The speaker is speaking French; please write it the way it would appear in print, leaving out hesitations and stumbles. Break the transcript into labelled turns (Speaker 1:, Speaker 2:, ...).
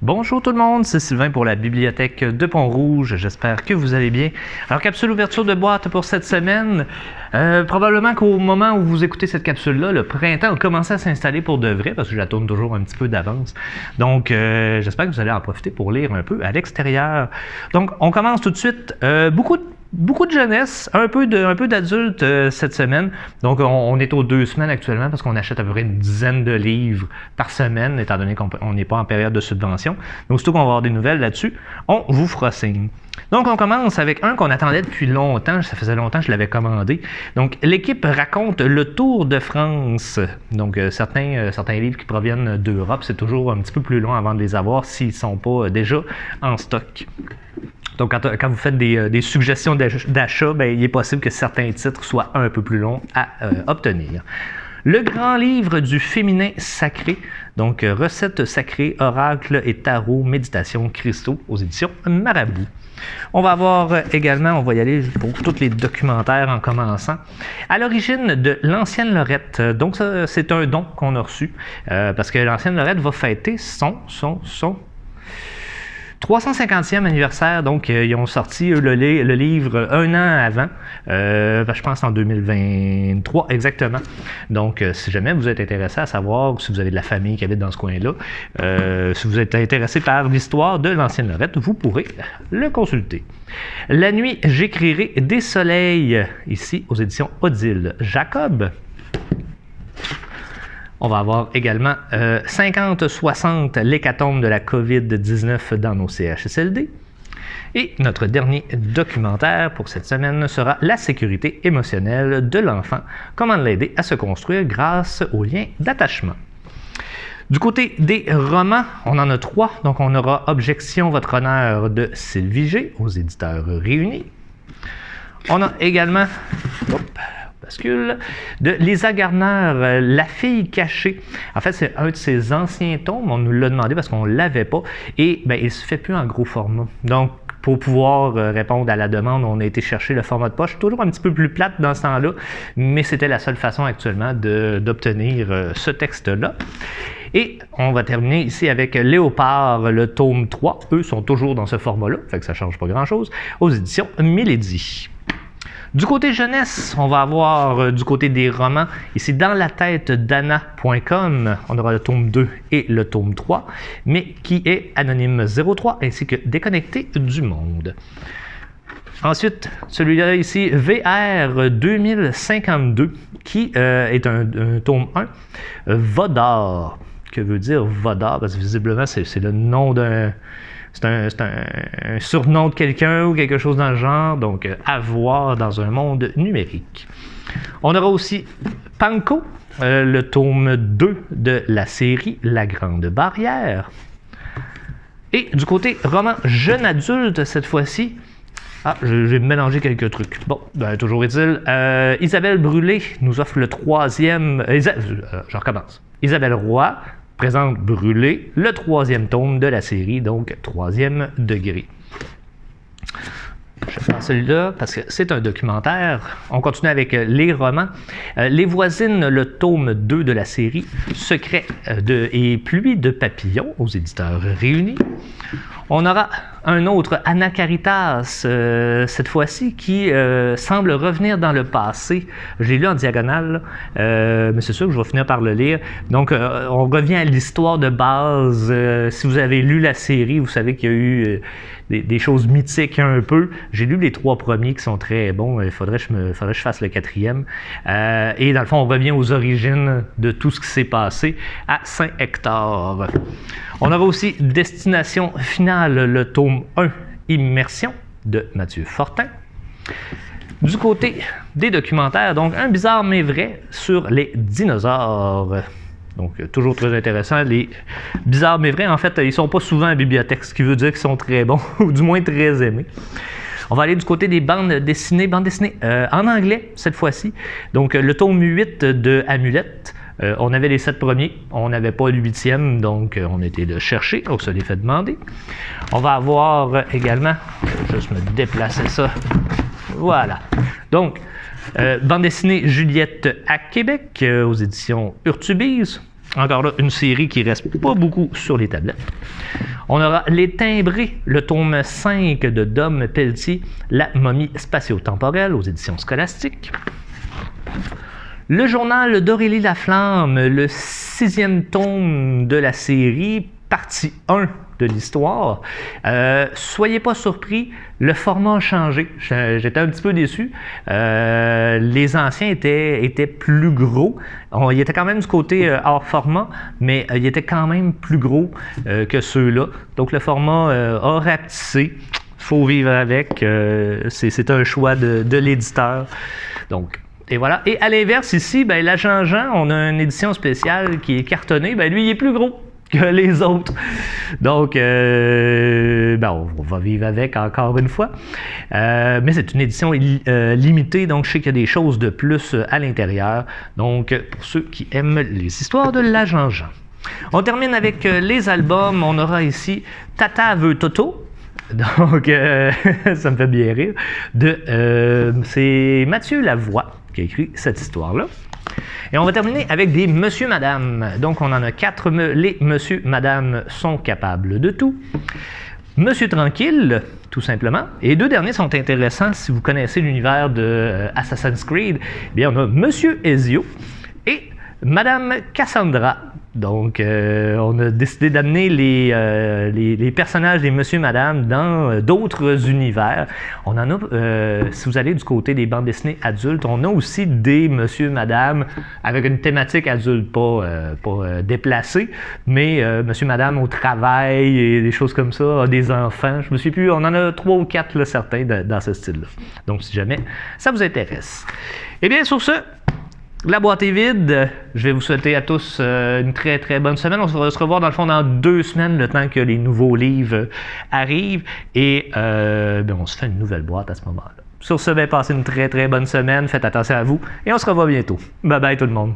Speaker 1: Bonjour tout le monde, c'est Sylvain pour la bibliothèque de Pont-Rouge. J'espère que vous allez bien. Alors, capsule ouverture de boîte pour cette semaine. Probablement qu'au moment où vous écoutez cette capsule-là, le printemps a commencé à s'installer pour de vrai, parce que je la tourne toujours un petit peu d'avance. Donc, j'espère que vous allez en profiter pour lire un peu à l'extérieur. Donc, on commence tout de suite. Beaucoup de jeunesse, un peu d'adultes cette semaine. Donc, on est aux 2 semaines actuellement parce qu'on achète à peu près une dizaine de livres par semaine, étant donné qu'on n'est pas en période de subvention. Donc, surtout qu'on va avoir des nouvelles là-dessus, on vous fera signe. Donc, on commence avec un qu'on attendait depuis longtemps. Ça faisait longtemps que je l'avais commandé. Donc, l'équipe raconte le Tour de France. Donc, certains livres qui proviennent d'Europe, c'est toujours un petit peu plus long avant de les avoir s'ils ne sont pas déjà en stock. Donc, quand vous faites des suggestions d'achat, ben, il est possible que certains titres soient un peu plus longs à obtenir. Le grand livre du féminin sacré, donc recettes sacrées, oracles et tarot, méditation, cristaux, aux éditions Marabout. On va avoir également, on va y aller pour tous les documentaires en commençant. À l'origine de l'Ancienne Lorette, donc ça, c'est un don qu'on a reçu, parce que l'Ancienne Lorette va fêter son 350e anniversaire, donc ils ont sorti le livre un an avant, je pense en 2023 exactement. Donc si jamais vous êtes intéressé à savoir, si vous avez de la famille qui habite dans ce coin-là, si vous êtes intéressé par l'histoire de l'Ancienne Lorette, vous pourrez le consulter. La nuit, j'écrirai des soleils, ici aux éditions Odile Jacob. On va avoir également 50-60 l'hécatombe de la COVID-19 dans nos CHSLD. Et notre dernier documentaire pour cette semaine sera la sécurité émotionnelle de l'enfant, comment l'aider à se construire grâce aux liens d'attachement. Du côté des romans, on en a 3. Donc, on aura Objection, votre honneur de Sylvie G aux éditeurs Réunis. On a également de Lisa Garner, La fille cachée. En fait, c'est un de ses anciens tomes. On nous l'a demandé parce qu'on ne l'avait pas. Et il ne se fait plus en gros format. Donc, pour pouvoir répondre à la demande, on a été chercher le format de poche. Toujours un petit peu plus plate dans ce temps-là, mais c'était la seule façon actuellement d'obtenir ce texte-là. Et on va terminer ici avec Léopard, le tome 3. Eux sont toujours dans ce format-là, fait que ça ne change pas grand-chose, aux éditions Milady. Du côté jeunesse, on va avoir du côté des romans, ici dans la tête d'Anna.com, on aura le tome 2 et le tome 3, mais qui est Anonyme 03 ainsi que Déconnecté du monde. Ensuite, celui-là ici, VR 2052, qui est un tome 1, Vodar. Que veut dire Vodar? Parce que visiblement, c'est le nom d'un... C'est un surnom de quelqu'un ou quelque chose dans le genre, donc à voir dans un monde numérique. On aura aussi Panko, le tome 2 de la série La Grande Barrière. Et du côté roman jeune adulte, cette fois-ci, j'ai mélangé quelques trucs. Bon, toujours est-il, Isabelle Brûlé nous offre le 3e... je recommence. Isabelle Roy présente Brûlé, le 3e tome de la série, donc 3e degré. Je prends celui-là parce que c'est un documentaire. On continue avec les romans. Les voisines, le tome 2 de la série, Secret et pluie de papillons, aux éditeurs Réunis. On aura un autre, Anna Caritas, cette fois-ci, qui semble revenir dans le passé. Je l'ai lu en diagonale, mais c'est sûr que je vais finir par le lire. Donc, on revient à l'histoire de base. Si vous avez lu la série, vous savez qu'il y a eu des choses mythiques un peu. J'ai lu les 3 premiers qui sont très bons. Il faudrait que je fasse le 4e. Et dans le fond, on revient aux origines de tout ce qui s'est passé à Saint-Hector. On aura aussi Destination finale, le tome 1, Immersion, de Mathieu Fortin. Du côté des documentaires, donc un bizarre mais vrai sur les dinosaures. Donc, toujours très intéressant. Les bizarres mais vrais, en fait, ils ne sont pas souvent à la bibliothèque, ce qui veut dire qu'ils sont très bons, ou du moins très aimés. On va aller du côté des bandes dessinées en anglais, cette fois-ci. Donc, le tome 8 de Amulette. On avait les 7 premiers, on n'avait pas le 8e, donc on était le chercher, on se l'est fait demander. On va avoir également, je vais juste me déplacer ça, voilà. Donc, bande dessinée Juliette à Québec, aux éditions Urtubise. Encore là, une série qui reste pas beaucoup sur les tablettes. On aura Les Timbrés, le tome 5 de Dom Pelletier, La momie spatio-temporelle aux éditions Scolastiques. Le journal d'Aurélie Laflamme, le 6e tome de la série, partie 1 de l'histoire. Soyez pas surpris, le format a changé. J'étais un petit peu déçu. Les anciens étaient plus gros. Il était quand même du côté hors format, mais il était quand même plus gros que ceux-là. Donc le format a rapetissé. Il faut vivre avec. C'est un choix de l'éditeur. Donc, et voilà. Et à l'inverse, ici, ben, l'Agent Jean, on a une édition spéciale qui est cartonnée. Ben, lui, il est plus gros que les autres. Donc, ben, on va vivre avec encore une fois. Mais c'est une édition limitée, donc je sais qu'il y a des choses de plus à l'intérieur. Donc, pour ceux qui aiment les histoires de l'Agent Jean. On termine avec les albums. On aura ici Tata veut Toto. Donc, ça me fait bien rire. C'est Mathieu Lavoie qui a écrit cette histoire-là. Et on va terminer avec des Monsieur Madame. Donc, on en a 4. Les Monsieur Madame sont capables de tout. Monsieur Tranquille, tout simplement. Et 2 derniers sont intéressants si vous connaissez l'univers de Assassin's Creed. Eh bien, on a Monsieur Ezio et Madame Cassandra. Donc, on a décidé d'amener les personnages des Monsieur Madame dans d'autres univers. On en a, si vous allez du côté des bandes dessinées adultes, on a aussi des Monsieur Madame avec une thématique adulte, pas déplacée, mais Monsieur Madame au travail et des choses comme ça, des enfants. Je me suis plus, on en a 3 ou 4 là, certains dans ce style-là. Donc, si jamais ça vous intéresse. Eh bien, sur ce, la boîte est vide. Je vais vous souhaiter à tous une très très bonne semaine. On va se revoir dans le fond dans 2 semaines, le temps que les nouveaux livres arrivent. Et ben, on se fait une nouvelle boîte à ce moment-là. Sur ce, ben, passez une très très bonne semaine. Faites attention à vous. Et on se revoit bientôt. Bye bye tout le monde.